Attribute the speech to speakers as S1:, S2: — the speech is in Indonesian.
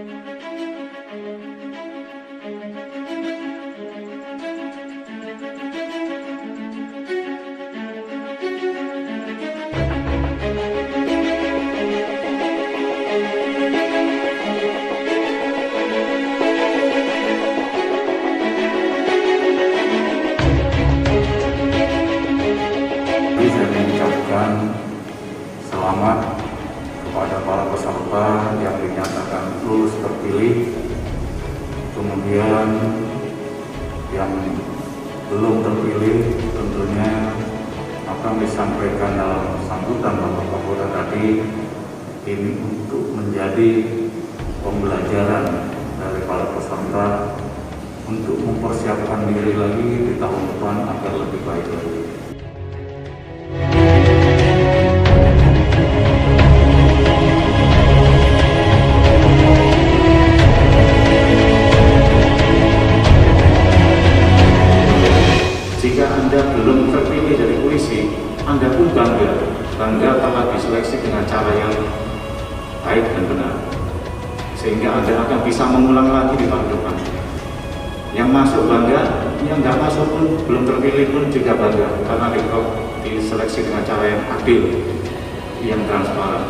S1: Saya mengucapkan selamat kepada para peserta yang dinyatakan lulus terpilih, kemudian yang belum terpilih tentunya akan disampaikan dalam sambutan Bapak Kapolda tadi, ini untuk menjadi pembelajaran dari para peserta untuk mempersiapkan diri lagi di tahun depan agar lebih baik lagi. Jika Anda belum terpilih dari puisi, Anda pun bangga telah diseleksi dengan cara yang baik dan benar, sehingga Anda akan bisa mengulang lagi di tahun depan. Yang masuk bangga, yang nggak masuk pun belum terpilih pun juga bangga, karena diseleksi dengan cara yang adil, yang transparan.